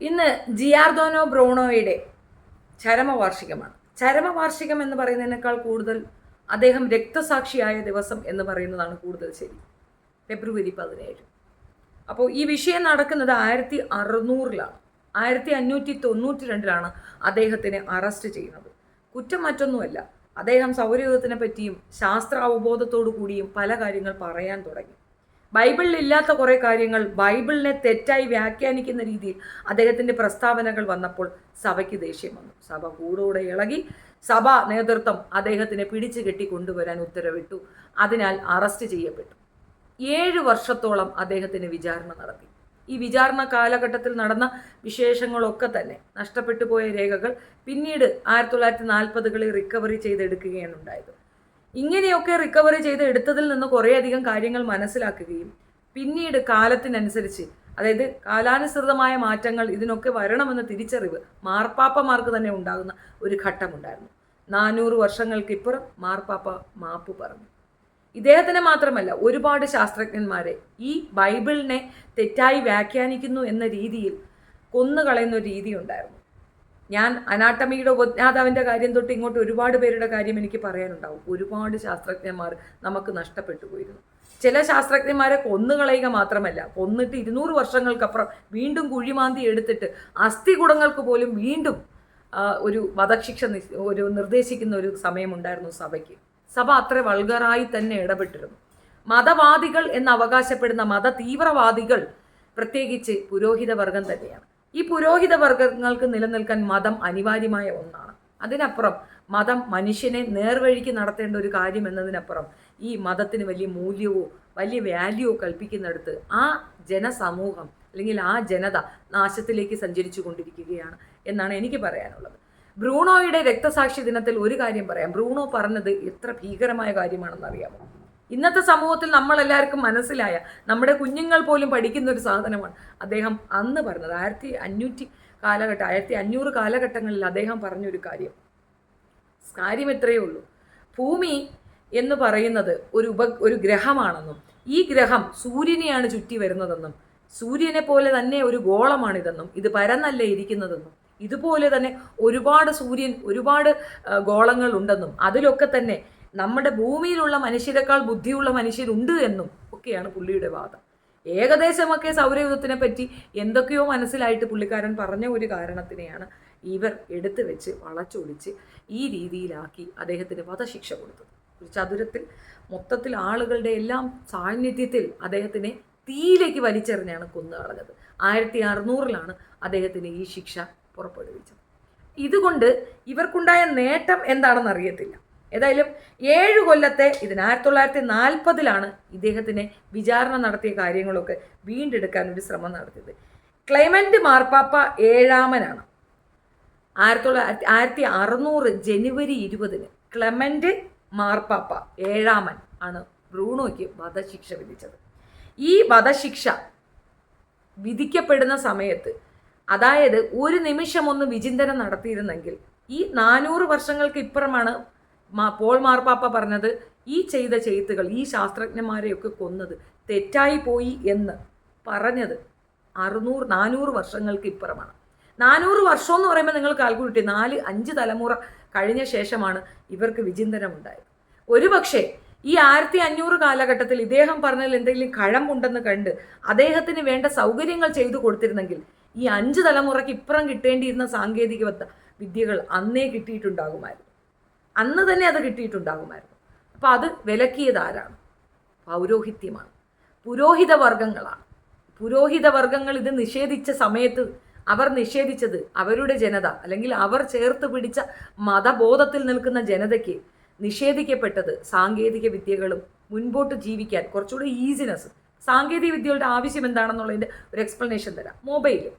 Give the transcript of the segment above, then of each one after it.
ഇന്ന് ജിയാർദോനോ ബ്രൂണോയുടെ ചരമവാർഷികമാണ്. ചരമവാർഷികം എന്ന് പറയുന്നതിനേക്കാൾ കൂടുതൽ അദ്ദേഹം രക്തസാക്ഷിയായ ദിവസം എന്ന് പറയുന്നതാണ് കൂടുതൽ ശരി. ഫെബ്രുവരി 17. അപ്പോൾ ഈ വിഷയം നടക്കുന്നത് 1600-ലാണ്. 1592-ലാണ് അദ്ദേഹത്തിനെ അറസ്റ്റ് ചെയ്യുന്നത്. കുറ്റം മറ്റൊന്നുമല്ല, അദ്ദേഹം സൗരയൂഥത്തിനെ പറ്റിയും ശാസ്ത്ര അവബോധത്തോടു കൂടിയും പല കാര്യങ്ങൾ പറയാൻ തുടങ്ങി. ബൈബിളിൽ ഇല്ലാത്ത കുറേ കാര്യങ്ങൾ ബൈബിളിനെ തെറ്റായി വ്യാഖ്യാനിക്കുന്ന രീതിയിൽ അദ്ദേഹത്തിൻ്റെ പ്രസ്താവനകൾ വന്നപ്പോൾ സഭയ്ക്ക് ദേഷ്യം വന്നു. സഭ കൂടോടെ ഇളകി. സഭാ നേതൃത്വം അദ്ദേഹത്തിനെ പിടിച്ചു കെട്ടി കൊണ്ടുവരാൻ ഉത്തരവിട്ടു. അതിനാൽ അറസ്റ്റ് ചെയ്യപ്പെട്ടു. 7 വർഷത്തോളം അദ്ദേഹത്തിന് വിചാരണ നടത്തി. ഈ വിചാരണ കാലഘട്ടത്തിൽ നടന്ന വിശേഷങ്ങളൊക്കെ തന്നെ നഷ്ടപ്പെട്ടു പോയ രേഖകൾ പിന്നീട് 1940-കളിൽ റിക്കവറി ചെയ്തെടുക്കുകയാണ് ഉണ്ടായത്. ഇങ്ങനെയൊക്കെ റിക്കവറി ചെയ്ത് എടുത്തതിൽ നിന്ന് കുറേയധികം കാര്യങ്ങൾ മനസ്സിലാക്കുകയും പിന്നീട് കാലത്തിനനുസരിച്ച്, അതായത് കാലാനുസൃതമായ മാറ്റങ്ങൾ ഇതിനൊക്കെ വരണമെന്ന തിരിച്ചറിവ് മാർപ്പാപ്പമാർക്ക് തന്നെ ഉണ്ടാകുന്ന ഒരു ഘട്ടമുണ്ടായിരുന്നു. 400 വർഷങ്ങൾക്കിപ്പുറം മാർപ്പാപ്പ മാപ്പ് പറഞ്ഞു. ഇദ്ദേഹത്തിന് മാത്രമല്ല, ഒരുപാട് ശാസ്ത്രജ്ഞന്മാരെ ഈ ബൈബിളിനെ തെറ്റായി വ്യാഖ്യാനിക്കുന്നു എന്ന രീതിയിൽ കൊന്നുകളയുന്ന ഒരു രീതി ഉണ്ടായിരുന്നു. ഞാൻ അനാട്ടമിയുടെ ഉപജ്ഞാതാവിൻ്റെ കാര്യം തൊട്ട് ഇങ്ങോട്ട് ഒരുപാട് പേരുടെ കാര്യം എനിക്ക് പറയാനുണ്ടാവും. ഒരുപാട് ശാസ്ത്രജ്ഞന്മാർ നമുക്ക് നഷ്ടപ്പെട്ടു പോയിരുന്നു. ചില ശാസ്ത്രജ്ഞന്മാരെ കൊന്നുകളയുക മാത്രമല്ല, കൊന്നിട്ട് 200 വർഷങ്ങൾക്കപ്പുറം വീണ്ടും കുഴിമാന്തി എടുത്തിട്ട് അസ്ഥികുടങ്ങൾക്ക് പോലും വീണ്ടും ഒരു വധശിക്ഷ നിർദ്ദേശിക്കുന്ന ഒരു സമയമുണ്ടായിരുന്നു സഭയ്ക്ക്. സഭ അത്ര വൾഗറായി തന്നെ ഇടപെട്ടിരുന്നു. മതവാദികൾ എന്ന് അവകാശപ്പെടുന്ന മത തീവ്രവാദികൾ പ്രത്യേകിച്ച് പുരോഹിത വർഗം തന്നെയാണ്. ഈ പുരോഹിത വർഗങ്ങൾക്ക് നിലനിൽക്കാൻ മതം അനിവാര്യമായ ഒന്നാണ്. അതിനപ്പുറം മതം മനുഷ്യനെ നേർവഴിക്ക് നടത്തേണ്ട ഒരു കാര്യം എന്നതിനപ്പുറം ഈ മതത്തിന് വലിയ മൂല്യമോ വലിയ വാല്യൂവോ കൽപ്പിക്കുന്നിടത്ത് ആ ജനസമൂഹം അല്ലെങ്കിൽ ആ ജനത നാശത്തിലേക്ക് സഞ്ചരിച്ചു കൊണ്ടിരിക്കുകയാണ് എന്നാണ് എനിക്ക് പറയാനുള്ളത്. ബ്രൂണോയുടെ രക്തസാക്ഷി ദിനത്തിൽ ഒരു കാര്യം പറയാം. ബ്രൂണോ പറഞ്ഞത് എത്ര ഭീകരമായ കാര്യമാണെന്ന് അറിയാമോ? ഇന്നത്തെ സമൂഹത്തിൽ നമ്മളെല്ലാവർക്കും മനസ്സിലായ, നമ്മുടെ കുഞ്ഞുങ്ങൾ പോലും പഠിക്കുന്ന ഒരു സാധനമാണ് അദ്ദേഹം അന്ന് പറഞ്ഞത്. 1500 കാലഘട്ടങ്ങളിൽ അദ്ദേഹം പറഞ്ഞൊരു കാര്യം ഇത്രയേ ഉള്ളൂ. ഭൂമി എന്ന് പറയുന്നത് ഒരു ഗ്രഹമാണെന്നും ഈ ഗ്രഹം സൂര്യനെയാണ് ചുറ്റി വരുന്നതെന്നും സൂര്യനെ പോലെ തന്നെ ഒരു ഗോളമാണിതെന്നും ഇത് പരന്നല്ലേ ഇരിക്കുന്നതെന്നും ഇതുപോലെ തന്നെ ഒരുപാട് ഗോളങ്ങൾ ഉണ്ടെന്നും അതിലൊക്കെ തന്നെ നമ്മുടെ ഭൂമിയിലുള്ള മനുഷ്യരെക്കാൾ ബുദ്ധിയുള്ള മനുഷ്യരുണ്ട് എന്നും ഒക്കെയാണ് പുള്ളിയുടെ വാദം. ഏകദേശമൊക്കെ സൗരയൂഥത്തിനെ പറ്റി എന്തൊക്കെയോ മനസ്സിലായിട്ട് പുള്ളിക്കാരൻ പറഞ്ഞ ഒരു കാരണത്തിനെയാണ് ഇവർ എടുത്തു വെച്ച് വളച്ചൊടിച്ച് ഈ രീതിയിലാക്കി അദ്ദേഹത്തിന് വധശിക്ഷ കൊടുത്തത്. ഒരു ചതുരത്തിൽ മൊത്തത്തിൽ ആളുകളുടെ എല്ലാം സാന്നിധ്യത്തിൽ അദ്ദേഹത്തിനെ തീയിലേക്ക് വലിച്ചെറിഞ്ഞാണ് കൊന്നുകളഞ്ഞത്. 1600-ലാണ് അദ്ദേഹത്തിന് ഈ ശിക്ഷ പുറപ്പെടുവിച്ചത്. ഇതുകൊണ്ട് ഇവർക്കുണ്ടായ നേട്ടം എന്താണെന്ന് അറിയത്തില്ല. ഏതായാലും 7 കൊല്ലത്തെ ഇതിന് 1940-ലാണ് ഇദ്ദേഹത്തിനെ വിചാരണ നടത്തിയ കാര്യങ്ങളൊക്കെ വീണ്ടെടുക്കാൻ ഒരു ശ്രമം നടത്തിയത്. ക്ലെമന്റ് മാർപ്പാപ്പ 7-മനാണ്. 1600 ജനുവരി 20-ന് ക്ലെമന്റ് മാർപ്പാപ്പ 7-മൻ ആണ് ബ്രൂണോയ്ക്ക് വധശിക്ഷ വിധിച്ചത്. ഈ വധശിക്ഷ വിധിക്കപ്പെടുന്ന സമയത്ത്, അതായത് ഒരു നിമിഷം ഒന്ന് വിചിന്തനം നടത്തിയിരുന്നെങ്കിൽ, ഈ 400 വർഷങ്ങൾക്ക് ഇപ്പുറമാണ് പോൾ മാർപ്പാപ്പ പറഞ്ഞത് ഈ ചെയ്ത ചെയ്ത്തുകൾ, ഈ ശാസ്ത്രജ്ഞന്മാരെയൊക്കെ കൊന്നത് തെറ്റായി പോയി എന്ന് പറഞ്ഞത് 400 വർഷങ്ങൾക്ക് ഇപ്പുറമാണ്. 400 വർഷം എന്ന് പറയുമ്പോൾ നിങ്ങൾ കാൽക്കുലേറ്റ് 4-5 തലമുറ കഴിഞ്ഞ ശേഷമാണ് ഇവർക്ക് വിചിന്തനം ഉണ്ടായത്. ഒരുപക്ഷെ ഈ 1500 കാലഘട്ടത്തിൽ ഇദ്ദേഹം പറഞ്ഞതിൽ എന്തെങ്കിലും കഴമ്പുണ്ടെന്ന് കണ്ട് അദ്ദേഹത്തിന് വേണ്ട സൗകര്യങ്ങൾ ചെയ്തു കൊടുത്തിരുന്നെങ്കിൽ ഈ 5 തലമുറയ്ക്ക് ഇപ്പുറം കിട്ടേണ്ടിയിരുന്ന സാങ്കേതിക വിദ്യകൾ അന്നേ കിട്ടിയിട്ടുണ്ടാകുമായിരുന്നു. അന്ന് തന്നെ അത് കിട്ടിയിട്ടുണ്ടാകുമായിരുന്നു. അപ്പം അത് വിലക്കിയത് ആരാണ്? പൗരോഹിത്യമാണ്, പുരോഹിത വർഗങ്ങളാണ്. പുരോഹിത വർഗങ്ങൾ ഇത് നിഷേധിച്ച സമയത്ത് അവർ നിഷേധിച്ചത് അവരുടെ ജനത, അല്ലെങ്കിൽ അവർ ചേർത്ത് പിടിച്ച മതബോധത്തിൽ നിൽക്കുന്ന ജനതയ്ക്ക് നിഷേധിക്കപ്പെട്ടത് സാങ്കേതിക വിദ്യകളും മുൻപോട്ട് ജീവിക്കാൻ കുറച്ചുകൂടി ഈസിനെസ്. സാങ്കേതിക വിദ്യകളുടെ ആവശ്യം എന്താണെന്നുള്ളതിൻ്റെ ഒരു എക്സ്പ്ലനേഷൻ തരാം.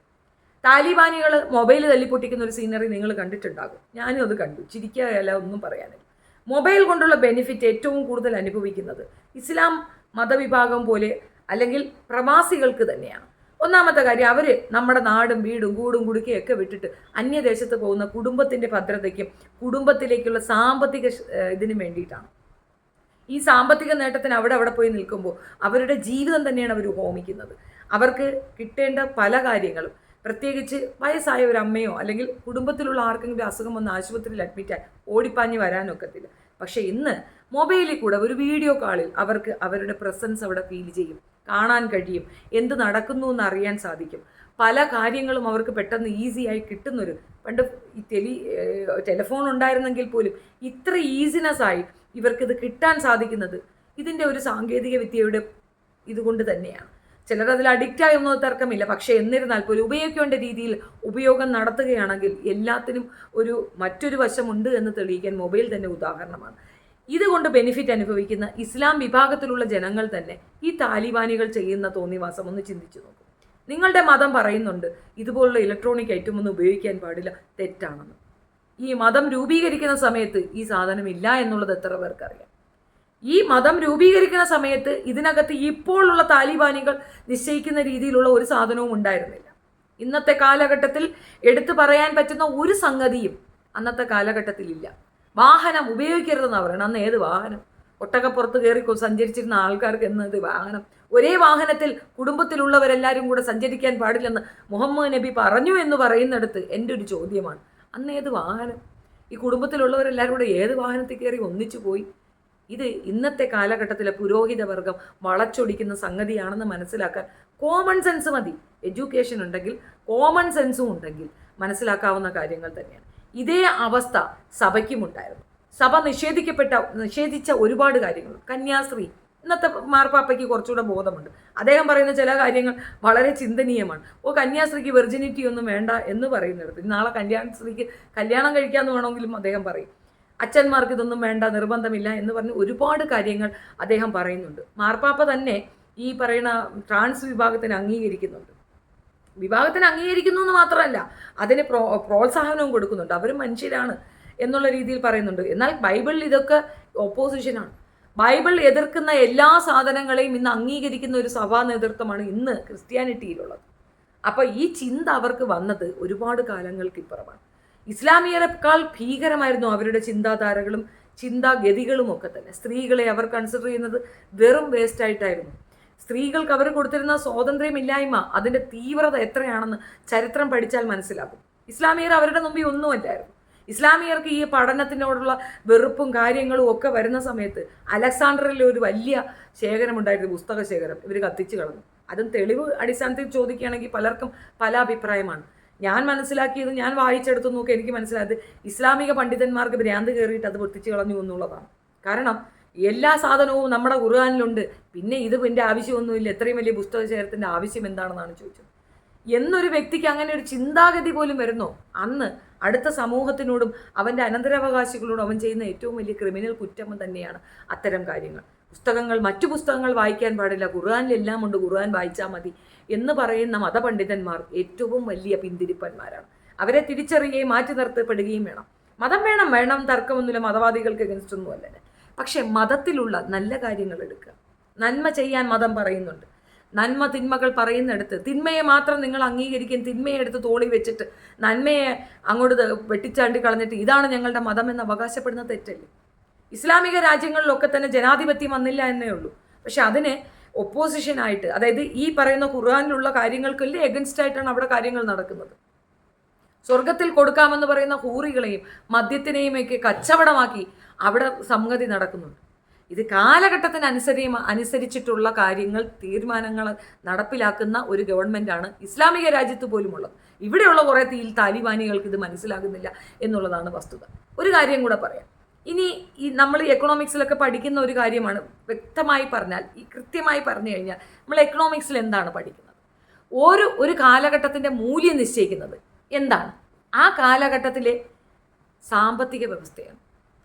താലിബാനികൾ മൊബൈൽ തല്ലിപ്പൊട്ടിക്കുന്ന ഒരു സീനറി നിങ്ങൾ കണ്ടിട്ടുണ്ടാകും. ഞാനും അത് കണ്ടു. ചിരിക്കുകയല്ല, ഒന്നും പറയാനില്ല. മൊബൈൽ കൊണ്ടുള്ള ബെനിഫിറ്റ് ഏറ്റവും കൂടുതൽ അനുഭവിക്കുന്നത് ഇസ്ലാം മതവിഭാഗം പോലെ അല്ലെങ്കിൽ പ്രവാസികൾക്ക് തന്നെയാണ്. ഒന്നാമത്തെ കാര്യം, അവർ നമ്മുടെ നാടും വീടും കൂടും കുടുക്കയൊക്കെ വിട്ടിട്ട് അന്യദേശത്ത് പോകുന്ന കുടുംബത്തിൻ്റെ ഭദ്രതയ്ക്കും കുടുംബത്തിലേക്കുള്ള സാമ്പത്തിക ഇതിനും വേണ്ടിയിട്ടാണ്. ഈ സാമ്പത്തിക നേട്ടത്തിന് അവിടെ പോയി നിൽക്കുമ്പോൾ അവരുടെ ജീവിതം തന്നെയാണ് അവർ ഹോമിക്കുന്നത്. അവർക്ക് കിട്ടേണ്ട പല കാര്യങ്ങളും പ്രത്യേകിച്ച് വയസ്സായ ഒരു അമ്മയോ അല്ലെങ്കിൽ കുടുംബത്തിലുള്ള ആർക്കെങ്കിലും അസുഖം വന്ന് ആശുപത്രിയിൽ അഡ്മിറ്റായി ഓടിപ്പാഞ്ഞ് വരാനൊക്കത്തില്ല. പക്ഷേ ഇന്ന് മൊബൈലിൽ കൂടെ ഒരു വീഡിയോ കോളിൽ അവർക്ക് അവരുടെ പ്രസൻസ് അവിടെ ഫീൽ ചെയ്യും, കാണാൻ കഴിയും, എന്ത് നടക്കുന്നു എന്ന് അറിയാൻ സാധിക്കും. പല കാര്യങ്ങളും അവർക്ക് പെട്ടെന്ന് ഈസിയായി കിട്ടുന്നൊരു, പണ്ട് ഈ ടെലിഫോൺ ഉണ്ടായിരുന്നെങ്കിൽ പോലും ഇത്ര ഈസിനെസ്സായി ഇവർക്കിത് കിട്ടാൻ സാധിക്കുന്നത് ഇതിൻ്റെ ഒരു സാങ്കേതിക വിദ്യയുടെ ഇതുകൊണ്ട് തന്നെയാണ്. ചിലർ അതിൽ അഡിക്റ്റായി ഒന്നും തർക്കമില്ല. പക്ഷേ എന്നിരുന്നാൽ പോലും ഉപയോഗിക്കേണ്ട രീതിയിൽ ഉപയോഗം നടത്തുകയാണെങ്കിൽ എല്ലാത്തിനും മറ്റൊരു വശമുണ്ട് എന്ന് തെളിയിക്കാൻ മൊബൈൽ തന്നെ ഉദാഹരണമാണ്. ഇതുകൊണ്ട് ബെനിഫിറ്റ് അനുഭവിക്കുന്ന ഇസ്ലാം വിഭാഗത്തിലുള്ള ജനങ്ങൾ തന്നെ ഈ താലിബാനികൾ ചെയ്യുന്ന തോന്നിവാസം ഒന്ന് ചിന്തിച്ചു നോക്കും. നിങ്ങളുടെ മതം പറയുന്നുണ്ട് ഇതുപോലുള്ള ഇലക്ട്രോണിക് ഐറ്റം ഒന്നും ഉപയോഗിക്കാൻ പാടില്ല, തെറ്റാണെന്ന്. ഈ മതം രൂപീകരിക്കുന്ന സമയത്ത് ഈ സാധനം ഇല്ല എന്നുള്ളത് എത്ര പേർക്കറിയാം? ഈ മതം രൂപീകരിക്കുന്ന സമയത്ത് ഇതിനകത്ത് ഇപ്പോഴുള്ള താലിബാനികൾ നിശ്ചയിക്കുന്ന രീതിയിലുള്ള ഒരു സാധനവും ഉണ്ടായിരുന്നില്ല. ഇന്നത്തെ കാലഘട്ടത്തിൽ എടുത്തു പറയാൻ പറ്റുന്ന ഒരു സംഗതിയും അന്നത്തെ കാലഘട്ടത്തിലില്ല. വാഹനം ഉപയോഗിക്കരുതെന്ന് പറയണം. അന്ന് ഏത് വാഹനം? ഒട്ടകപ്പുറത്ത് കയറി സഞ്ചരിച്ചിരുന്ന ആൾക്കാർക്ക് എന്നത് വാഹനം. ഒരേ വാഹനത്തിൽ കുടുംബത്തിലുള്ളവരെല്ലാവരും കൂടെ സഞ്ചരിക്കാൻ പാടില്ലെന്ന് മുഹമ്മദ് നബി പറഞ്ഞു എന്ന് പറയുന്നിടത്ത് എൻ്റെ ഒരു ചോദ്യമാണ്, അന്ന് ഏത് വാഹനം? ഈ കുടുംബത്തിലുള്ളവരെല്ലാവരും കൂടെ ഏത് വാഹനത്തിൽ കയറി ഒന്നിച്ചു പോയി? ഇത് ഇന്നത്തെ കാലഘട്ടത്തിലെ പുരോഹിത വർഗം വളച്ചൊടിക്കുന്ന സംഗതിയാണെന്ന് മനസ്സിലാക്കാൻ കോമൺ സെൻസ് മതി. എഡ്യൂക്കേഷൻ ഉണ്ടെങ്കിൽ, കോമൺ സെൻസും ഉണ്ടെങ്കിൽ മനസ്സിലാക്കാവുന്ന കാര്യങ്ങൾ തന്നെയാണ്. ഇതേ അവസ്ഥ സഭയ്ക്കുമുണ്ടായിരുന്നു. സഭ നിഷേധിച്ച ഒരുപാട് കാര്യങ്ങൾ. കന്യാസ്ത്രീ, ഇന്നത്തെ മാർപ്പാപ്പയ്ക്ക് കുറച്ചുകൂടെ ബോധമുണ്ട്. അദ്ദേഹം പറയുന്ന ചില കാര്യങ്ങൾ വളരെ ചിന്തനീയമാണ്. കന്യാസ്ത്രീക്ക് വെർജിനിറ്റി ഒന്നും വേണ്ട എന്ന് പറയുന്നിടത്ത് നാളെ കന്യാസ്ത്രീക്ക് കല്യാണം കഴിക്കാമെന്ന് വേണമെങ്കിലും അദ്ദേഹം പറയും. അച്ഛന്മാർക്ക് ഇതൊന്നും വേണ്ട, നിർബന്ധമില്ല എന്ന് പറഞ്ഞ് ഒരുപാട് കാര്യങ്ങൾ അദ്ദേഹം പറയുന്നുണ്ട്. മാർപ്പാപ്പ തന്നെ ഈ പറയുന്ന ട്രാൻസ് വിഭാഗത്തിന് അംഗീകരിക്കുന്നുണ്ട്. വിഭാഗത്തിന് അംഗീകരിക്കുന്നു എന്ന് മാത്രമല്ല, അതിന് പ്രോത്സാഹനവും കൊടുക്കുന്നുണ്ട്. അവരും മനുഷ്യരാണ് എന്നുള്ള രീതിയിൽ പറയുന്നുണ്ട്. എന്നാൽ ബൈബിളിൽ ഇതൊക്കെ ഓപ്പോസിഷനാണ്. ബൈബിൾ എതിർക്കുന്ന എല്ലാ സാധനങ്ങളെയും ഇന്ന് അംഗീകരിക്കുന്ന ഒരു സഭാ നേതൃത്വമാണ് ഇന്ന് ക്രിസ്ത്യാനിറ്റിയിലുള്ളത്. അപ്പോൾ ഈ ചിന്ത അവർക്ക് വന്നത് ഒരുപാട് കാലങ്ങൾക്ക് ഇപ്പുറമാണ്. ഇസ്ലാമിയരെക്കാൾ ഭീകരമായിരുന്നു അവരുടെ ചിന്താധാരകളും ചിന്താഗതികളും ഒക്കെ തന്നെ. സ്ത്രീകളെ അവർ കൺസിഡർ ചെയ്യുന്നത് വെറും വേസ്റ്റായിട്ടായിരുന്നു. സ്ത്രീകൾക്ക് അവർ കൊടുത്തിരുന്ന സ്വാതന്ത്ര്യമില്ലായ്മ, അതിൻ്റെ തീവ്രത എത്രയാണെന്ന് ചരിത്രം പഠിച്ചാൽ മനസ്സിലാക്കും. ഇസ്ലാമിയർ അവരുടെ മുമ്പിൽ ഒന്നുമല്ലായിരുന്നു. ഇസ്ലാമിയർക്ക് ഈ പഠനത്തിനോടുള്ള വെറുപ്പും കാര്യങ്ങളും ഒക്കെ വരുന്ന സമയത്ത് അലക്സാണ്ടറിൽ ഒരു വലിയ ശേഖരമുണ്ടായിരുന്നു, പുസ്തക ശേഖരം. ഇവർ കത്തിച്ച് കളഞ്ഞു. അതും തെളിവ് അടിസ്ഥാനത്തിൽ ചോദിക്കുകയാണെങ്കിൽ പലർക്കും പല അഭിപ്രായമാണ്. ഞാൻ മനസ്സിലാക്കിയത്, ഞാൻ വായിച്ചെടുത്തു നോക്കി എനിക്ക് മനസ്സിലായത് ഇസ്ലാമിക പണ്ഡിതന്മാർക്ക് ഭ്രാന്ത് കയറിയിട്ട് അത് പൊട്ടിച്ച് കളഞ്ഞു എന്നുള്ളതാണ്. കാരണം എല്ലാ സാധനവും നമ്മുടെ ഖുർആനിലുണ്ട്, പിന്നെ ഇതിൻ്റെ ആവശ്യമൊന്നുമില്ല, എത്രയും വലിയ പുസ്തക ശേഖരത്തിൻ്റെ ആവശ്യം എന്താണെന്നാണ് ചോദിച്ചത്. എന്നൊരു വ്യക്തിക്ക് അങ്ങനെ ഒരു ചിന്താഗതി പോലും വരുന്നോ? അന്ന് അടുത്ത സമൂഹത്തിനോടും അവൻ്റെ അനന്തരാവകാശികളോടും അവൻ ചെയ്യുന്ന ഏറ്റവും വലിയ ക്രിമിനൽ കുറ്റം തന്നെയാണ് അത്തരം കാര്യങ്ങൾ. മറ്റു പുസ്തകങ്ങൾ വായിക്കാൻ പാടില്ല, ഖുർആനിലെല്ലാം ഉണ്ട്, ഖുർആൻ വായിച്ചാൽ മതി എന്ന് പറയുന്ന മതപണ്ഡിതന്മാർ ഏറ്റവും വലിയ പിന്തിരിപ്പന്മാരാണ്. അവരെ തിരിച്ചറിയുകയും മാറ്റി നിർത്തപ്പെടുകയും വേണം. മതം വേണം തർക്കമൊന്നുമില്ല, മതവാദികൾക്ക് എഗൻസ്റ്റ് ഒന്നുമല്ല. പക്ഷെ മതത്തിലുള്ള നല്ല കാര്യങ്ങൾ എടുക്കുക. നന്മ ചെയ്യാൻ മതം പറയുന്നുണ്ട്. നന്മ തിന്മകൾ പറയുന്നിടത്ത് തിന്മയെ മാത്രം നിങ്ങൾ അംഗീകരിക്കും, തിന്മയെ എടുത്ത് തോളി വെച്ചിട്ട് നന്മയെ അങ്ങോട്ട് വെട്ടിച്ചാണ്ടി കളഞ്ഞിട്ട് ഇതാണ് ഞങ്ങളുടെ മതം എന്ന് അവകാശപ്പെടുന്ന തെറ്റല്ലേ? ഇസ്ലാമിക രാജ്യങ്ങളിലൊക്കെ തന്നെ ജനാധിപത്യം വന്നില്ല എന്നേ ഉള്ളൂ. പക്ഷെ അതിന് ഒപ്പോസിഷനായിട്ട്, അതായത് ഈ പറയുന്ന ഖുർആനിലുള്ള കാര്യങ്ങൾക്കല്ലേ എഗൻസ്റ്റ് ആയിട്ടാണ് അവിടെ കാര്യങ്ങൾ നടക്കുന്നത്. സ്വർഗത്തിൽ കൊടുക്കാമെന്ന് പറയുന്ന ഹൂറികളെയും മദ്യത്തിനെയും ഒക്കെ കച്ചവടമാക്കി അവിടെ സംഗതി നടക്കുന്നുണ്ട്. ഇത് കാലഘട്ടത്തിനനുസരിച്ചിട്ടുള്ള കാര്യങ്ങൾ, തീരുമാനങ്ങൾ നടപ്പിലാക്കുന്ന ഒരു ഗവൺമെൻറ്റാണ് ഇസ്ലാമിക രാജ്യത്ത് പോലുമുള്ളത്. ഇവിടെയുള്ള കുറേ താലിബാനികൾക്ക് ഇത് മനസ്സിലാകുന്നില്ല എന്നുള്ളതാണ് വസ്തുത. ഒരു കാര്യം കൂടെ പറയാം. ഇനി നമ്മൾ എക്കണോമിക്സിലൊക്കെ പഠിക്കുന്ന ഒരു കാര്യമാണ്. വ്യക്തമായി പറഞ്ഞാൽ, കൃത്യമായി പറഞ്ഞു കഴിഞ്ഞാൽ നമ്മൾ എക്കണോമിക്സിൽ എന്താണ് പഠിക്കുന്നത്? ഒരു കാലഘട്ടത്തിൻ്റെ മൂല്യം നിശ്ചയിക്കുന്നത് എന്താണ്? ആ കാലഘട്ടത്തിലെ സാമ്പത്തിക വ്യവസ്ഥയാണ്.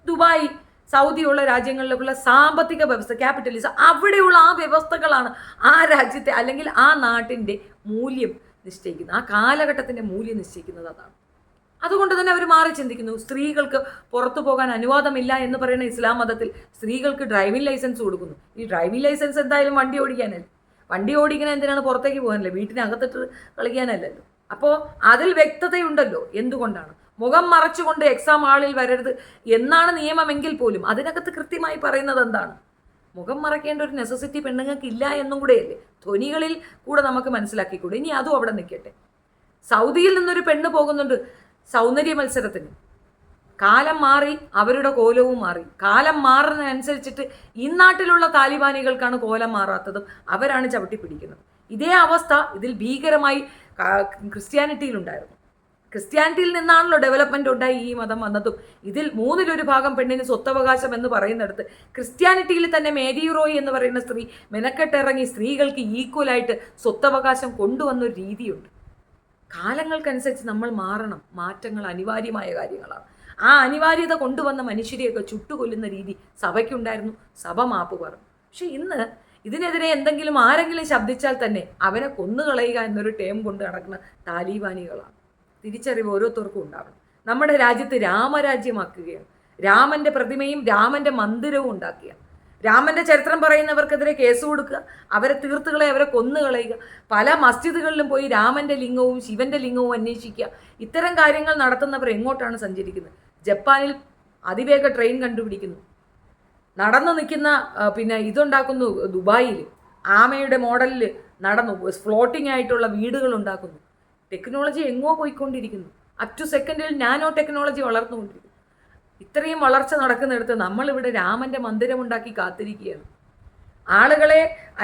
ദുബായ്, സൗദിയുള്ള രാജ്യങ്ങളിലേക്കുള്ള സാമ്പത്തിക വ്യവസ്ഥ, ക്യാപിറ്റലിസം, അവിടെയുള്ള ആ വ്യവസ്ഥകളാണ് ആ രാജ്യത്തെ അല്ലെങ്കിൽ ആ നാട്ടിൻ്റെ മൂല്യം നിശ്ചയിക്കുന്നത്. ആ കാലഘട്ടത്തിൻ്റെ മൂല്യം നിശ്ചയിക്കുന്നത് അതാണ്. അതുകൊണ്ട് തന്നെ അവർ മാറി ചിന്തിക്കുന്നു. സ്ത്രീകൾക്ക് പുറത്തു പോകാൻ അനുവാദമില്ല എന്ന് പറയുന്ന ഇസ്ലാം മതത്തിൽ സ്ത്രീകൾക്ക് ഡ്രൈവിംഗ് ലൈസൻസ് കൊടുക്കുന്നു. ഈ ഡ്രൈവിംഗ് ലൈസൻസ് എന്തായാലും വണ്ടി ഓടിക്കാനല്ലേ. വണ്ടി ഓടിക്കണ എന്തിനാണ്? പുറത്തേക്ക് പോകാനല്ലേ, വീട്ടിനകത്തിട്ട് കളിക്കാനല്ലല്ലോ. അപ്പോൾ അതിൽ വ്യക്തതയുണ്ടല്ലോ. എന്തുകൊണ്ടാണ്? മുഖം മറച്ചുകൊണ്ട് എക്സാം ഹാളിൽ വരരുത് എന്നാണ് നിയമമെങ്കിൽ പോലും അതിനകത്ത് കൃത്യമായി പറയുന്നത് എന്താണ്? മുഖം മറയ്ക്കേണ്ട ഒരു നെസസിറ്റി പെണ്ണുങ്ങൾക്ക് ഇല്ല എന്നും കൂടെയല്ലേ ധ്വനികളിൽ കൂടെ നമുക്ക് മനസ്സിലാക്കിക്കൂടെ. ഇനി അതും അവിടെ നിൽക്കട്ടെ. സൗദിയിൽ നിന്നൊരു പെണ്ണ് പോകുന്നുണ്ട് സൗന്ദര്യ മത്സരത്തിന്. കാലം മാറി, അവരുടെ കോലവും മാറി. കാലം മാറുന്നതിനനുസരിച്ചിട്ട് ഇന്നാട്ടിലുള്ള താലിബാനികൾക്കാണ് കോലം മാറാത്തതും, അവരാണ് ചവിട്ടിപ്പിടിക്കുന്നത്. ഇതേ അവസ്ഥ ഇതിൽ ഭീകരമായി ക്രിസ്ത്യാനിറ്റിയിലുണ്ടായിരുന്നു. ക്രിസ്ത്യാനിറ്റിയിൽ നിന്നാണല്ലോ ഡെവലപ്മെന്റ് ഉണ്ടായി ഈ മതം വന്നതും. ഇതിൽ 1/3 പെണ്ണിന് സ്വത്തവകാശം എന്ന് പറയുന്നിടത്ത് ക്രിസ്ത്യാനിറ്റിയിൽ തന്നെ മേരി റോയ് എന്ന് പറയുന്ന സ്ത്രീ മെനക്കെട്ടിറങ്ങി സ്ത്രീകൾക്ക് ഈക്വലായിട്ട് സ്വത്തവകാശം കൊണ്ടുവന്നൊരു രീതിയുണ്ട്. കാലങ്ങൾക്കനുസരിച്ച് നമ്മൾ മാറണം. മാറ്റങ്ങൾ അനിവാര്യമായ കാര്യങ്ങളാണ്. ആ അനിവാര്യത കൊണ്ടുവന്ന മനുഷ്യരെയൊക്കെ ചുട്ടുകൊല്ലുന്ന രീതി സഭയ്ക്കുണ്ടായിരുന്നു. സഭ മാപ്പ് പറഞ്ഞു. പക്ഷെ ഇന്ന് ഇതിനെതിരെ എന്തെങ്കിലും ആരെങ്കിലും ശബ്ദിച്ചാൽ തന്നെ അവനെ കൊന്നുകളയുക എന്നൊരു ടേം കൊണ്ട് നടക്കുന്ന താലിബാനികളാണ്. തിരിച്ചറിവ് ഓരോരുത്തർക്കും ഉണ്ടാവണം. നമ്മുടെ രാജ്യത്ത് രാമരാജ്യമാക്കുകയാണ്. രാമന്റെ പ്രതിമയും രാമന്റെ മന്ദിരവും ഉണ്ടാക്കുകയാണ്. രാമന്റെ ചരിത്രം പറയുന്നവർക്കെതിരെ കേസ് കൊടുക്കുക, അവരെ തീർത്തുകളെ, അവരെ കൊന്നുകളയുക, പല മസ്ജിദുകളിലും പോയി രാമന്റെ ലിംഗവും ശിവന്റെ ലിംഗവും അന്വേഷിക്കുക. ഇത്തരം കാര്യങ്ങൾ നടത്തുന്നവർ എങ്ങോട്ടാണ് സഞ്ചരിക്കുന്നത്? ജപ്പാനിൽ അതിവേഗ ട്രെയിൻ കണ്ടുപിടിക്കുന്നു, നടന്നു നിൽക്കുന്ന ഇതുണ്ടാക്കുന്നു. ദുബായിൽ ആമയുടെ മോഡലിൽ നടന്നു ഫ്ലോട്ടിംഗ് ആയിട്ടുള്ള വീടുകൾ ഉണ്ടാക്കുന്നു. ടെക്നോളജി എങ്ങോ പോയിക്കൊണ്ടിരിക്കുന്നു. അപ് ടു സെക്കൻഡിൽ നാനോ ടെക്നോളജി വളർന്നുകൊണ്ടിരിക്കുന്നു. ഇത്രയും വളർച്ച നടക്കുന്നിടത്ത് നമ്മളിവിടെ രാമന്റെ മന്ദിരമുണ്ടാക്കി കാത്തിരിക്കുകയാണ്. ആളുകളെ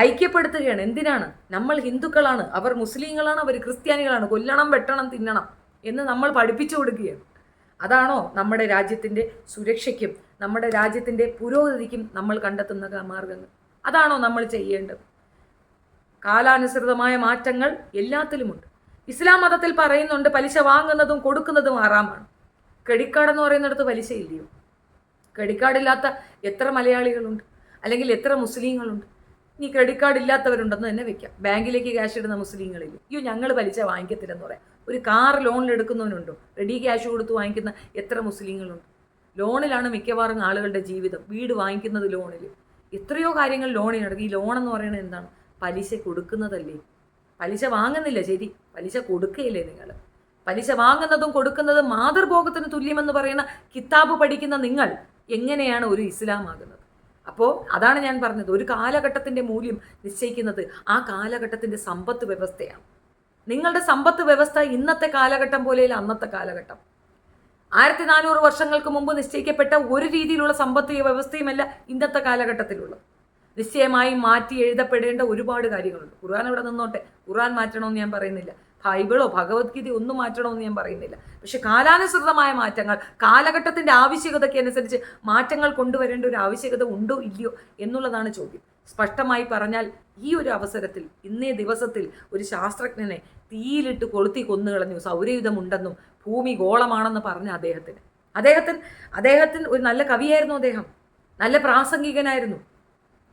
ഐക്യപ്പെടുത്തുകയാണ്. എന്തിനാണ്? നമ്മൾ ഹിന്ദുക്കളാണ്, അവർ മുസ്ലിങ്ങളാണ്, അവർ ക്രിസ്ത്യാനികളാണ്, കൊല്ലണം, വെട്ടണം, തിന്നണം എന്ന് നമ്മൾ പഠിപ്പിച്ചു കൊടുക്കുകയാണ്. അതാണോ നമ്മുടെ രാജ്യത്തിൻ്റെ സുരക്ഷയ്ക്കും നമ്മുടെ രാജ്യത്തിൻ്റെ പുരോഗതിക്കും നമ്മൾ കണ്ടെത്തുന്ന മാർഗങ്ങൾ? അതാണോ നമ്മൾ ചെയ്യേണ്ടത്? കാലാനുസൃതമായ മാറ്റങ്ങൾ എല്ലാത്തിലുമുണ്ട്. ഇസ്ലാം മതത്തിൽ പറയുന്നുണ്ട് പലിശ വാങ്ങുന്നതും കൊടുക്കുന്നതും ഹറാമാണ്. ക്രെഡിറ്റ് കാർഡ് എന്ന് പറയുന്നിടത്ത് പലിശ ഇല്ലയോ? ക്രെഡിറ്റ് കാർഡ് ഇല്ലാത്ത എത്ര മലയാളികളുണ്ട്, അല്ലെങ്കിൽ എത്ര മുസ്ലിങ്ങളുണ്ട്? ഇനി ക്രെഡിറ്റ് കാർഡ് ഇല്ലാത്തവരുണ്ടെന്ന് തന്നെ വെക്കാം. ബാങ്കിലേക്ക് ക്യാഷ് ഇടുന്ന മുസ്ലിങ്ങളില്ല. അയ്യോ ഞങ്ങൾ പലിശ വാങ്ങിക്കത്തില്ലെന്ന് പറയാം. ഒരു കാർ ലോണിൽ എടുക്കുന്നവനുണ്ടോ? റെഡി ക്യാഷ് കൊടുത്ത് വാങ്ങിക്കുന്ന എത്ര മുസ്ലിങ്ങളുണ്ട്? ലോണിലാണ് മിക്കവാറും ആളുകളുടെ ജീവിതം. വീട് വാങ്ങിക്കുന്നത് ലോണിൽ. എത്രയോ കാര്യങ്ങൾ ലോണിൽ നടക്കും. ഈ ലോൺ എന്ന് പറയുന്നത് എന്താണ്? പലിശ കൊടുക്കുന്നതല്ലേ? പലിശ വാങ്ങുന്നില്ല, ശരി, പലിശ കൊടുക്കുകയില്ലേ നിങ്ങൾ? പലിശ വാങ്ങുന്നതും കൊടുക്കുന്നതും മാതൃഭോഗത്തിന് തുല്യമെന്ന് പറയുന്ന കിതാബ് പഠിക്കുന്ന നിങ്ങൾ എങ്ങനെയാണ് ഒരു ഇസ്ലാം ആകുന്നത്? അപ്പോൾ അതാണ് ഞാൻ പറഞ്ഞത്, ഒരു കാലഘട്ടത്തിൻ്റെ മൂല്യം നിശ്ചയിക്കുന്നത് ആ കാലഘട്ടത്തിൻ്റെ സമ്പത്ത് വ്യവസ്ഥയാണ്. നിങ്ങളുടെ സമ്പത്ത് വ്യവസ്ഥ ഇന്നത്തെ കാലഘട്ടം പോലെയല്ല അന്നത്തെ കാലഘട്ടം. 1400 വർഷങ്ങൾക്ക് മുമ്പ് നിശ്ചയിക്കപ്പെട്ട ഒരു രീതിയിലുള്ള സമ്പത്ത് വ്യവസ്ഥയുമല്ല ഇന്നത്തെ കാലഘട്ടത്തിലുള്ളത്. നിശ്ചയമായും മാറ്റി എഴുതപ്പെടേണ്ട ഒരുപാട് കാര്യങ്ങളുണ്ട്. ഖുർആൻ ഇവിടെ നിന്നോട്ടെ, ഖുർആൻ മാറ്റണമെന്ന് ഞാൻ പറയുന്നില്ല, ബൈബിളോ ഭഗവത്ഗീത ഒന്നും മാറ്റണമെന്ന് ഞാൻ പറയുന്നില്ല. പക്ഷെ കാലാനുസൃതമായ മാറ്റങ്ങൾ, കാലഘട്ടത്തിൻ്റെ ആവശ്യകതയ്ക്ക് അനുസരിച്ച് മാറ്റങ്ങൾ കൊണ്ടുവരേണ്ട ഒരു ആവശ്യകത ഉണ്ടോ ഇല്ലയോ എന്നുള്ളതാണ് ചോദ്യം. സ്പഷ്ടമായി പറഞ്ഞാൽ ഈ ഒരു അവസരത്തിൽ, ഇന്നേ ദിവസത്തിൽ ഒരു ശാസ്ത്രജ്ഞനെ തീയിലിട്ട് കൊളുത്തി കൊന്നുകളഞ്ഞു. സൗരയുധമുണ്ടെന്നും ഭൂമി ഗോളമാണെന്ന് പറഞ്ഞ അദ്ദേഹത്തിന് ഒരു നല്ല കവിയായിരുന്നു, അദ്ദേഹം നല്ല പ്രാസംഗികനായിരുന്നു.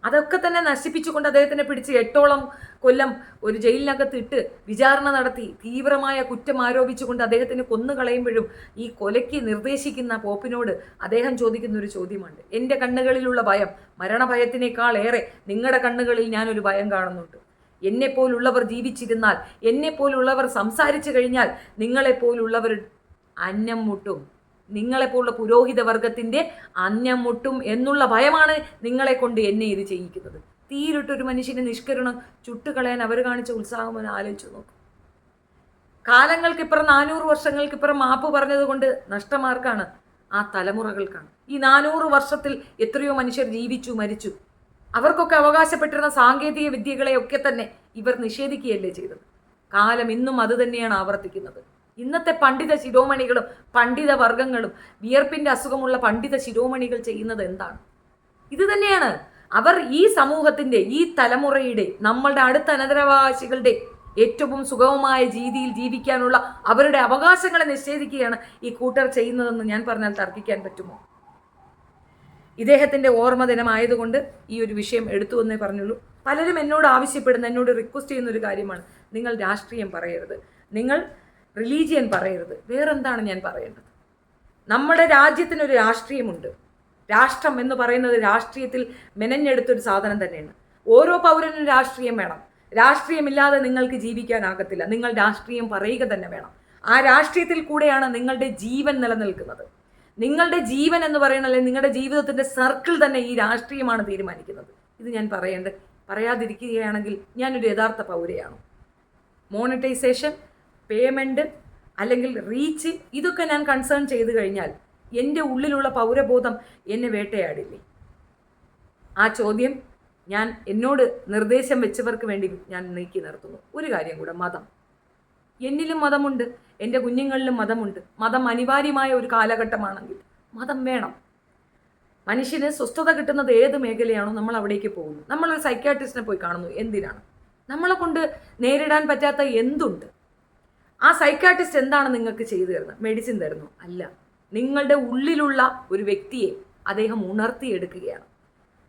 അതൊക്കെ തന്നെ നശിപ്പിച്ചുകൊണ്ട് അദ്ദേഹത്തിനെ പിടിച്ച് 8ഓളം കൊല്ലം ഒരു ജയിലിനകത്ത് ഇട്ട് വിചാരണ നടത്തി തീവ്രമായ കുറ്റം ആരോപിച്ചുകൊണ്ട് അദ്ദേഹത്തിന് കൊന്നുകളയുമ്പോഴും ഈ കൊലയ്ക്ക് നിർദ്ദേശിക്കുന്ന പോപ്പിനോട് അദ്ദേഹം ചോദിക്കുന്ന ഒരു ചോദ്യമുണ്ട്. എൻ്റെ കണ്ണുകളിലുള്ള ഭയം മരണഭയത്തിനേക്കാൾ ഏറെ നിങ്ങളുടെ കണ്ണുകളിൽ ഞാനൊരു ഭയം കാണുന്നുണ്ട്. എന്നെപ്പോലുള്ളവർ ജീവിച്ചിരുന്നാൽ, എന്നെപ്പോലുള്ളവർ സംസാരിച്ചു കഴിഞ്ഞാൽ നിങ്ങളെപ്പോലുള്ളവർ അന്നം മുട്ടും, നിങ്ങളെപ്പോലുള്ള പുരോഹിത വർഗത്തിൻ്റെ അന്നം മുട്ടും എന്നുള്ള ഭയമാണ് നിങ്ങളെ കൊണ്ട് എന്നെ ഇത് ചെയ്യിക്കുന്നത്. തീയിലിട്ടൊരു മനുഷ്യനെ നിഷ്കരണം ചുട്ടുകളയാൻ അവർ കാണിച്ച ഉത്സാഹം എന്ന് ആലോചിച്ച് നോക്കും. കാലങ്ങൾക്കിപ്പുറം 400 വർഷങ്ങൾക്കിപ്പുറം മാപ്പ് പറഞ്ഞതുകൊണ്ട് നഷ്ടമാർക്കാണ്? ആ തലമുറകൾക്കാണ്. ഈ 400 വർഷത്തിൽ എത്രയോ മനുഷ്യർ ജീവിച്ചു, മരിച്ചു. അവർക്കൊക്കെ അവകാശപ്പെട്ടിരുന്ന സാങ്കേതിക വിദ്യകളെയൊക്കെ തന്നെ ഇവർ നിഷേധിക്കുകയല്ലേ ചെയ്തത്. കാലം ഇന്നും അത് തന്നെയാണ് ആവർത്തിക്കുന്നത്. ഇന്നത്തെ പണ്ഡിത ശിരോമണികളും പണ്ഡിത വർഗങ്ങളും വിയർപ്പിൻ്റെ അസുഖമുള്ള പണ്ഡിത ശിരോമണികൾ ചെയ്യുന്നത് എന്താണ്? ഇത് തന്നെയാണ്. അവർ ഈ സമൂഹത്തിൻ്റെ, ഈ തലമുറയുടെ, നമ്മളുടെ അടുത്ത അനന്തരാവകാശികളുടെ ഏറ്റവും സുഗമമായ രീതിയിൽ ജീവിക്കാനുള്ള അവരുടെ അവകാശങ്ങളെ നിഷേധിക്കുകയാണ് ഈ കൂട്ടർ ചെയ്യുന്നതെന്ന് ഞാൻ പറഞ്ഞാൽ തർക്കിക്കാൻ പറ്റുമോ? ഇദ്ദേഹത്തിൻ്റെ ഓർമ്മ ദിനമായതുകൊണ്ട് ഈ ഒരു വിഷയം എടുത്തു എന്നേ പറഞ്ഞുള്ളൂ. പലരും എന്നോട് ആവശ്യപ്പെടുന്ന, എന്നോട് റിക്വസ്റ്റ് ചെയ്യുന്ന ഒരു കാര്യമാണ്, നിങ്ങൾ രാഷ്ട്രീയം പറയരുത്, നിങ്ങൾ റിലീജിയൻ പറയരുത്. വേറെന്താണ് ഞാൻ പറയേണ്ടത്? നമ്മുടെ രാജ്യത്തിനൊരു രാഷ്ട്രീയമുണ്ട്. രാഷ്ട്രം എന്ന് പറയുന്നത് രാഷ്ട്രീയത്തിൽ മെനഞ്ഞെടുത്തൊരു സാധനം തന്നെയാണ്. ഓരോ പൗരനും രാഷ്ട്രീയം വേണം. രാഷ്ട്രീയമില്ലാതെ നിങ്ങൾക്ക് ജീവിക്കാനാകത്തില്ല. നിങ്ങൾ രാഷ്ട്രീയം പറയുക തന്നെ വേണം. ആ രാഷ്ട്രീയത്തിൽ കൂടെയാണ് നിങ്ങളുടെ ജീവൻ നിലനിൽക്കുന്നത്. നിങ്ങളുടെ ജീവൻ എന്ന് പറയുന്നത്, അല്ലെങ്കിൽ നിങ്ങളുടെ ജീവിതത്തിൻ്റെ സർക്കിൾ തന്നെ ഈ രാഷ്ട്രീയമാണ് തീരുമാനിക്കുന്നത്. ഇത് ഞാൻ പറയാതിരിക്കുകയാണെങ്കിൽ ഞാനൊരു യഥാർത്ഥ പൗരയാണ്. മോണിറ്റൈസേഷൻ, പേയ്മെൻറ്റ് അല്ലെങ്കിൽ റീച്ച് ഇതൊക്കെ ഞാൻ കൺസേൺ ചെയ്തു കഴിഞ്ഞാൽ എൻ്റെ ഉള്ളിലുള്ള പൗരബോധം എന്നെ വേട്ടയാടില്ലേ? ആ ചോദ്യം ഞാൻ എന്നോട് നിർദ്ദേശം വെച്ചവർക്ക് വേണ്ടി ഞാൻ നീക്കി നിർത്തുന്നു. ഒരു കാര്യം കൂടെ, മതം. എന്നിലും മതമുണ്ട്, എൻ്റെ കുഞ്ഞുങ്ങളിലും മതമുണ്ട്. മതം അനിവാര്യമായ ഒരു കാലഘട്ടമാണെങ്കിൽ മതം വേണം. മനുഷ്യന് സ്വസ്ഥത കിട്ടുന്നത് ഏത് മേഖലയാണോ നമ്മൾ അവിടേക്ക് പോകുന്നു. നമ്മളൊരു സൈക്യാട്രിസ്റ്റിനെ പോയി കാണുന്നു. എന്തിനാണ്? നമ്മളെ കൊണ്ട് നേരിടാൻ പറ്റാത്ത എന്തുണ്ട്? ആ സൈക്യാട്രിസ്റ്റ് എന്താണ് നിങ്ങൾക്ക് ചെയ്തു തരുന്നത്? മെഡിസിൻ തരുന്നു? അല്ല, നിങ്ങളുടെ ഉള്ളിലുള്ള ഒരു വ്യക്തിയെ അദ്ദേഹം ഉണർത്തിയെടുക്കുകയാണ്.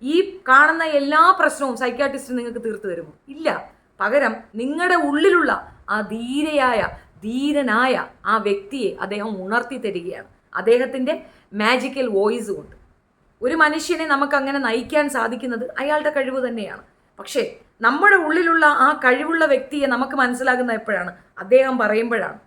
ഈ കാണുന്ന എല്ലാ പ്രശ്നവും സൈക്യാട്രിസ്റ്റ് നിങ്ങൾക്ക് തീർത്തു തരുമോ? ഇല്ല. പകരം നിങ്ങളുടെ ഉള്ളിലുള്ള ആ ധീരനായ ആ വ്യക്തിയെ അദ്ദേഹം ഉണർത്തി തരികയാണ് അദ്ദേഹത്തിൻ്റെ മാജിക്കൽ വോയിസ് കൊണ്ട്. ഒരു മനുഷ്യനെ നമുക്ക് അങ്ങനെ നയിക്കാൻ സാധിക്കുന്നത് അയാളുടെ കഴിവ് തന്നെയാണ്. പക്ഷേ നമ്മുടെ ഉള്ളിലുള്ള ആ കഴിവുള്ള വ്യക്തിയെ നമുക്ക് മനസ്സിലാകുന്ന എപ്പോഴാണ്? അദ്ദേഹം പറയുമ്പോഴാണ്.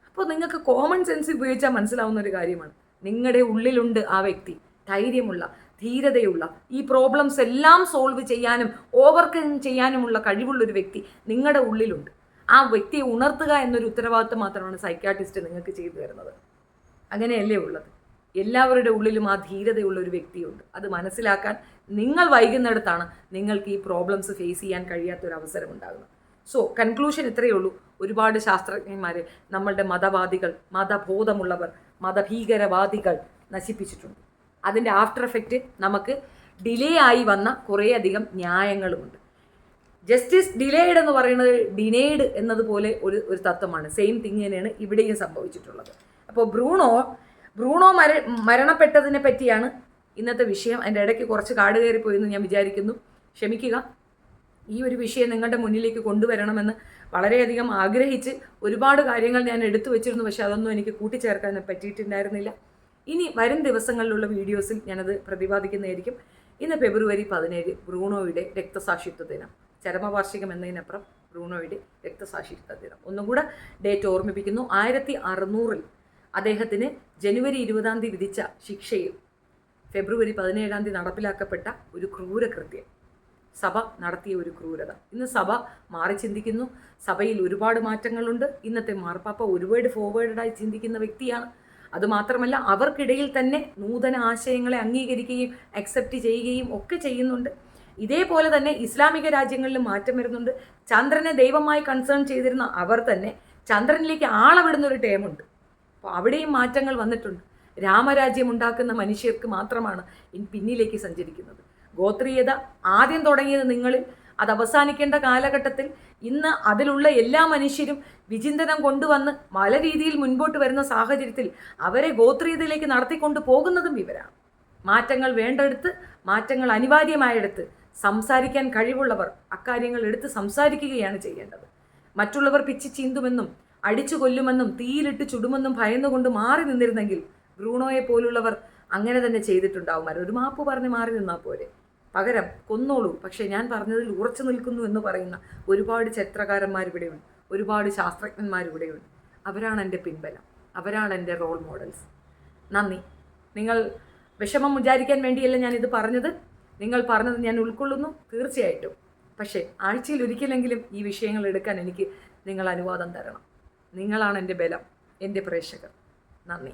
അപ്പോൾ നിങ്ങൾക്ക് കോമൺ സെൻസ് ഉപയോഗിച്ചാൽ മനസ്സിലാവുന്ന ഒരു കാര്യമാണ്, നിങ്ങളുടെ ഉള്ളിലുണ്ട് ആ വ്യക്തി, ധൈര്യമുള്ള, ധീരതയുള്ള, ഈ പ്രോബ്ലംസ് എല്ലാം സോൾവ് ചെയ്യാനും ഓവർകം ചെയ്യാനുമുള്ള കഴിവുള്ളൊരു വ്യക്തി നിങ്ങളുടെ ഉള്ളിലുണ്ട്. ആ വ്യക്തിയെ ഉണർത്തുക എന്നൊരു ഉത്തരവാദിത്വം മാത്രമാണ് സൈക്യാട്രിസ്റ്റ് നിങ്ങൾക്ക് ചെയ്തു തരുന്നത്. അങ്ങനെയല്ലേ ഉള്ളത്? എല്ലാവരുടെ ഉള്ളിലും ആ ധീരതയുള്ള ഒരു വ്യക്തിയുണ്ട്. അത് മനസ്സിലാക്കാൻ നിങ്ങൾ വൈകുന്നിടത്താണ് നിങ്ങൾക്ക് ഈ പ്രോബ്ലംസ് ഫേസ് ചെയ്യാൻ കഴിയാത്തൊരവസരം ഉണ്ടാകുന്നത്. സോ കൺക്ലൂഷൻ ഇത്രയേ ഉള്ളൂ. ഒരുപാട് ശാസ്ത്രജ്ഞന്മാർ നമ്മളുടെ മതവാദികൾ, മതബോധമുള്ളവർ, മതഭീകരവാദികൾ നശിപ്പിച്ചിട്ടുണ്ട്. അതിൻ്റെ ആഫ്റ്റർ എഫക്റ്റ് നമുക്ക് ഡിലേ ആയി വന്ന കുറേയധികം ന്യായങ്ങളുമുണ്ട്. ജസ്റ്റിസ് ഡിലേഡ് എന്ന് പറയുന്നത് ഡിനേഡ് എന്നതുപോലെ ഒരു തത്വമാണ്. സെയിം തിങ് തന്നെയാണ് ഇവിടെയും സംഭവിച്ചിട്ടുള്ളത്. അപ്പോൾ ബ്രൂണോ മരണപ്പെട്ടതിനെ പറ്റിയാണ് ഇന്നത്തെ വിഷയം. അതിൻ്റെ ഇടയ്ക്ക് കുറച്ച് കാട് കയറിപ്പോയെന്ന് ഞാൻ വിചാരിക്കുന്നു, ക്ഷമിക്കുക. ഈ ഒരു വിഷയം നിങ്ങളുടെ മുന്നിലേക്ക് കൊണ്ടുവരണമെന്ന് വളരെയധികം ആഗ്രഹിച്ച് ഒരുപാട് കാര്യങ്ങൾ ഞാൻ എടുത്തു വെച്ചിരുന്നു. പക്ഷേ അതൊന്നും എനിക്ക് കൂട്ടിച്ചേർക്കാൻ പറ്റിയിട്ടുണ്ടായിരുന്നില്ല. ഇനി വരും ദിവസങ്ങളിലുള്ള വീഡിയോസിൽ ഞാനത് പ്രതിപാദിക്കുന്നതായിരിക്കും. ഇന്ന് ഫെബ്രുവരി 17 ബ്രൂണോയുടെ രക്തസാക്ഷിത്വ ദിനം. ചരമവാർഷികം എന്നതിനപ്പുറം ബ്രൂണോയുടെ രക്തസാക്ഷിത്വ ദിനം. ഒന്നും കൂടെ ഡേറ്റ് ഓർമ്മിപ്പിക്കുന്നു. 1600 അദ്ദേഹത്തിന് ജനുവരി 20 വിധിച്ച ശിക്ഷയിൽ ഫെബ്രുവരി 17 നടപ്പിലാക്കപ്പെട്ട ഒരു ക്രൂരകൃത്യം, സഭ നടത്തിയ ഒരു ക്രൂരത. ഇന്ന് സഭ മാറി ചിന്തിക്കുന്നു. സഭയിൽ ഒരുപാട് മാറ്റങ്ങളുണ്ട്. ഇന്നത്തെ മാർപ്പാപ്പ ഒരുപാട് ഫോർവേഡായി ചിന്തിക്കുന്ന വ്യക്തിയാണ്. അതുമാത്രമല്ല, അവർക്കിടയിൽ തന്നെ നൂതന ആശയങ്ങളെ അംഗീകരിക്കുകയും അക്സെപ്റ്റ് ചെയ്യുകയും ഒക്കെ ചെയ്യുന്നുണ്ട്. ഇതേപോലെ തന്നെ ഇസ്ലാമിക രാജ്യങ്ങളിലും മാറ്റം വരുന്നുണ്ട്. ചന്ദ്രനെ ദൈവമായി കൺസേൺ ചെയ്തിരുന്ന അവർ തന്നെ ചന്ദ്രനിലേക്ക് ആളെ വിടുന്നൊരു ടേമുണ്ട്. അപ്പോൾ അവിടെയും മാറ്റങ്ങൾ വന്നിട്ടുണ്ട്. രാമരാജ്യം ഉണ്ടാക്കുന്ന മനുഷ്യർക്ക് മാത്രമാണ് പിന്നിലേക്ക് സഞ്ചരിക്കുന്നത്. ഗോത്രീയത ആദ്യം തുടങ്ങിയത് നിങ്ങളിൽ, അത് അവസാനിക്കേണ്ട കാലഘട്ടത്തിൽ ഇന്ന് അതിലുള്ള എല്ലാ മനുഷ്യരും വിചിന്തനം കൊണ്ടുവന്ന് പല രീതിയിൽ മുൻപോട്ട് വരുന്ന സാഹചര്യത്തിൽ അവരെ ഗോത്രീയതയിലേക്ക് നടത്തിക്കൊണ്ട് പോകുന്നതും ഇവരാണ്. മാറ്റങ്ങൾ വേണ്ടെടുത്ത്, മാറ്റങ്ങൾ അനിവാര്യമായെടുത്ത് സംസാരിക്കാൻ കഴിവുള്ളവർ അക്കാര്യങ്ങൾ എടുത്ത് സംസാരിക്കുകയാണ് ചെയ്യേണ്ടത്. മറ്റുള്ളവർ പിച്ചി ചീന്തുമെന്നും അടിച്ചു കൊല്ലുമെന്നും തീയിലിട്ട് ചുടുമെന്നും ഭയന്നുകൊണ്ട് മാറി നിന്നിരുന്നെങ്കിൽ ബ്രൂണോയെ പോലുള്ളവർ അങ്ങനെ തന്നെ ചെയ്തിട്ടുണ്ടാവും. ഒരു മാപ്പ് പറഞ്ഞ് മാറി നിന്നാൽ പോരെ. പകരം കൊന്നോളൂ, പക്ഷേ ഞാൻ പറഞ്ഞതിൽ ഉറച്ചു നിൽക്കുന്നു എന്ന് പറയുന്ന ഒരുപാട് ചരിത്രകാരന്മാരിവിടെയുണ്ട്, ഒരുപാട് ശാസ്ത്രജ്ഞന്മാരിവിടെയുണ്ട്. അവരാണ് എൻ്റെ പിൻബലം, അവരാണ് എൻ്റെ റോൾ മോഡൽസ്. നന്ദി. നിങ്ങൾ വിഷമം വിചാരിക്കാൻ വേണ്ടിയല്ല ഞാനിത് പറഞ്ഞത്. നിങ്ങൾ പറഞ്ഞത് ഞാൻ ഉൾക്കൊള്ളുന്നു തീർച്ചയായിട്ടും. പക്ഷേ ആഴ്ചയിൽ ഒരിക്കലെങ്കിലും ഈ വിഷയങ്ങൾ എടുക്കാൻ എനിക്ക് നിങ്ങൾ അനുവാദം തരണം. നിങ്ങളാണ് എൻ്റെ ബലം, എൻ്റെ പ്രേക്ഷകർ. നന്ദി.